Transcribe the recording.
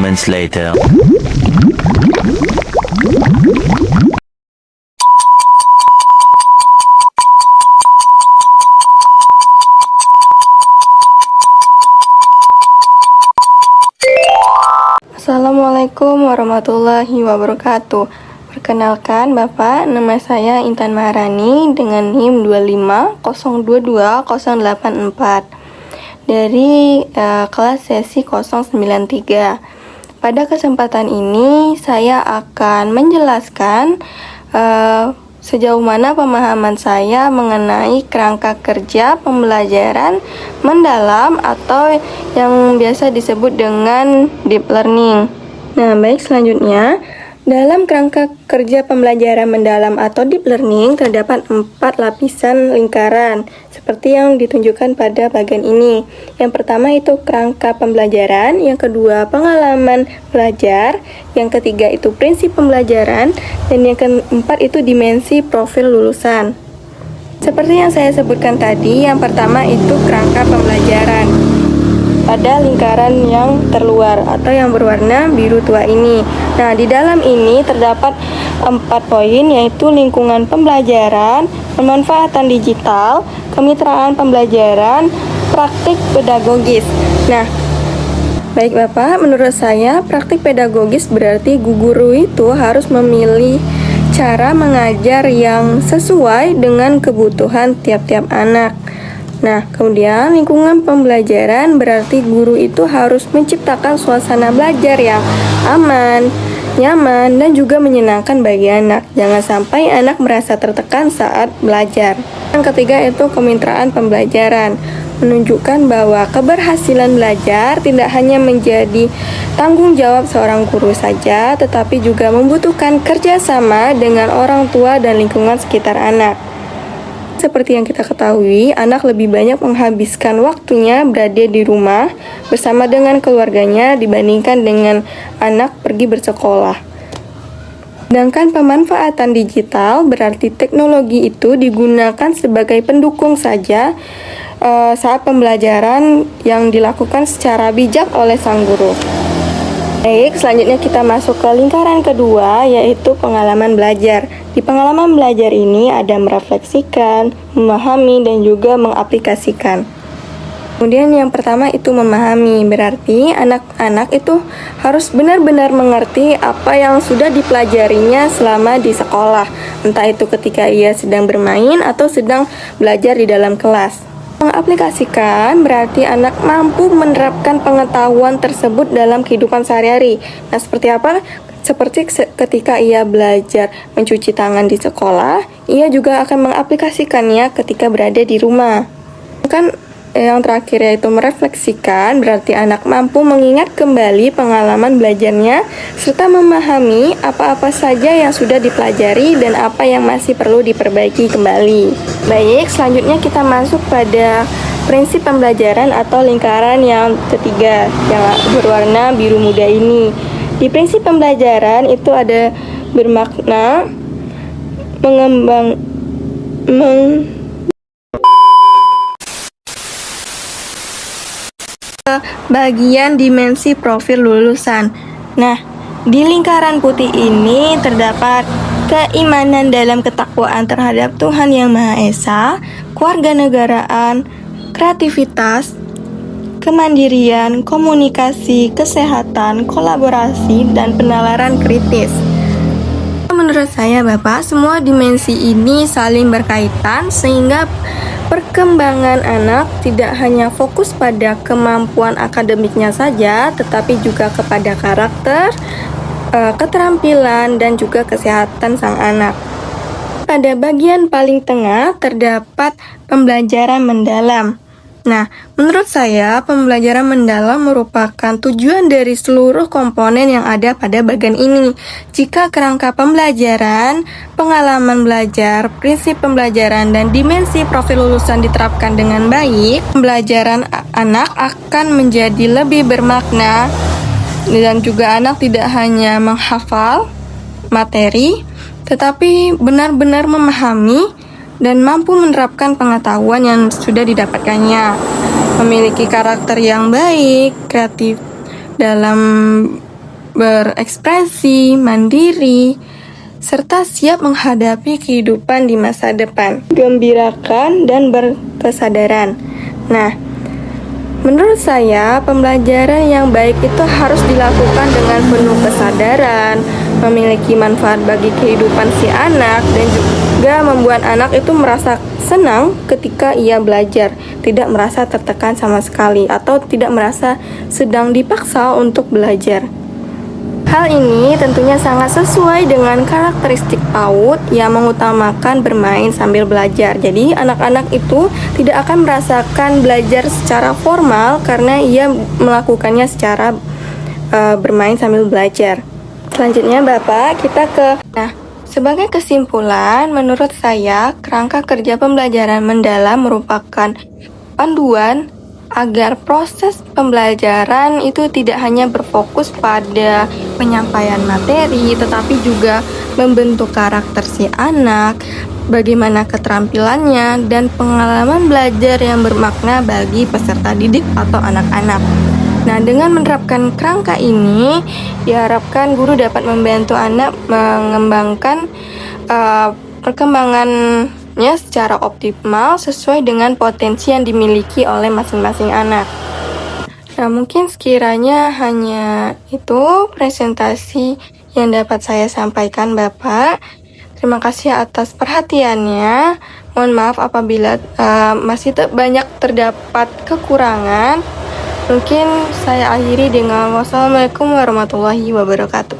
moments later. Assalamualaikum warahmatullahi wabarakatuh. Perkenalkan Bapak, nama saya Intan Maharani dengan NIM 250220084 dari kelas sesi 093. Pada kesempatan ini saya akan menjelaskan sejauh mana pemahaman saya mengenai kerangka kerja pembelajaran mendalam atau yang biasa disebut dengan deep learning. Nah, baik, selanjutnya dalam kerangka kerja pembelajaran mendalam atau deep learning terdapat 4 lapisan lingkaran seperti yang ditunjukkan pada bagian ini. Yang pertama itu kerangka pembelajaran, yang kedua pengalaman belajar, yang ketiga itu prinsip pembelajaran, dan yang keempat itu dimensi profil lulusan. Seperti yang saya sebutkan tadi, yang pertama itu kerangka pembelajaran pada lingkaran yang terluar atau yang berwarna biru tua ini. Nah, di dalam ini terdapat 4 poin, yaitu lingkungan pembelajaran, pemanfaatan digital, kemitraan pembelajaran, praktik pedagogis. Nah, baik Bapak, menurut saya praktik pedagogis berarti guru itu harus memilih cara mengajar yang sesuai dengan kebutuhan tiap-tiap anak. Nah, kemudian lingkungan pembelajaran berarti guru itu harus menciptakan suasana belajar yang aman, nyaman, dan juga menyenangkan bagi anak. Jangan sampai anak merasa tertekan saat belajar. Yang ketiga itu kemitraan pembelajaran, menunjukkan bahwa keberhasilan belajar tidak hanya menjadi tanggung jawab seorang guru saja, tetapi juga membutuhkan kerjasama dengan orang tua dan lingkungan sekitar anak. Seperti yang kita ketahui, anak lebih banyak menghabiskan waktunya berada di rumah bersama dengan keluarganya dibandingkan dengan anak pergi bersekolah. Sedangkan pemanfaatan digital berarti teknologi itu digunakan sebagai pendukung saja saat pembelajaran yang dilakukan secara bijak oleh sang guru. Baik, selanjutnya kita masuk ke lingkaran kedua, yaitu pengalaman belajar. Di pengalaman belajar ini ada merefleksikan, memahami, dan juga mengaplikasikan. Kemudian yang pertama itu memahami, berarti anak-anak itu harus benar-benar mengerti apa yang sudah dipelajarinya selama di sekolah, entah itu ketika ia sedang bermain atau sedang belajar di dalam kelas. Mengaplikasikan berarti anak mampu menerapkan pengetahuan tersebut dalam kehidupan sehari-hari. Nah, seperti apa? Seperti ketika ia belajar mencuci tangan di sekolah, ia juga akan mengaplikasikannya ketika berada di rumah. Kan yang terakhir yaitu merefleksikan, berarti anak mampu mengingat kembali pengalaman belajarnya serta memahami apa-apa saja yang sudah dipelajari dan apa yang masih perlu diperbaiki kembali. Baik, selanjutnya kita masuk pada prinsip pembelajaran atau lingkaran yang ketiga yang berwarna biru muda ini. Di prinsip pembelajaran itu ada bermakna bagian dimensi profil lulusan. Nah, di lingkaran putih ini terdapat keimanan dalam ketakwaan terhadap Tuhan Yang Maha Esa, kewarganegaraan, kreativitas, kemandirian, komunikasi, kesehatan, kolaborasi, dan penalaran kritis. Menurut saya Bapak, semua dimensi ini saling berkaitan sehingga perkembangan anak tidak hanya fokus pada kemampuan akademiknya saja, tetapi juga kepada karakter, keterampilan, dan juga kesehatan sang anak. Pada bagian paling tengah terdapat pembelajaran mendalam. Nah, menurut saya pembelajaran mendalam merupakan tujuan dari seluruh komponen yang ada pada bagian ini. Jika kerangka pembelajaran, pengalaman belajar, prinsip pembelajaran, dan dimensi profil lulusan diterapkan dengan baik, pembelajaran anak akan menjadi lebih bermakna dan juga anak tidak hanya menghafal materi, tetapi benar-benar memahami dan mampu menerapkan pengetahuan yang sudah didapatkannya, memiliki karakter yang baik, kreatif dalam berekspresi, mandiri, serta siap menghadapi kehidupan di masa depan, gembirakan dan berkesadaran. Nah, menurut saya pembelajaran yang baik itu harus dilakukan dengan penuh kesadaran, memiliki manfaat bagi kehidupan si anak, dan juga membuat anak itu merasa senang ketika ia belajar, tidak merasa tertekan sama sekali, atau tidak merasa sedang dipaksa untuk belajar. Hal ini tentunya sangat sesuai dengan karakteristik PAUD yang mengutamakan bermain sambil belajar. Jadi anak-anak itu tidak akan merasakan belajar secara formal karena ia melakukannya secara bermain sambil belajar. Selanjutnya Bapak, kita ke... Nah, sebagai kesimpulan, menurut saya kerangka kerja pembelajaran mendalam merupakan panduan agar proses pembelajaran itu tidak hanya berfokus pada penyampaian materi, tetapi juga membentuk karakter si anak, bagaimana keterampilannya, dan pengalaman belajar yang bermakna bagi peserta didik atau anak-anak. Nah, dengan menerapkan kerangka ini, diharapkan guru dapat membantu anak mengembangkan perkembangannya secara optimal sesuai dengan potensi yang dimiliki oleh masing-masing anak. Nah, mungkin sekiranya hanya itu presentasi yang dapat saya sampaikan, Bapak. Terima kasih atas perhatiannya. Mohon maaf apabila masih banyak terdapat kekurangan. Mungkin saya akhiri dengan wassalamualaikum warahmatullahi wabarakatuh.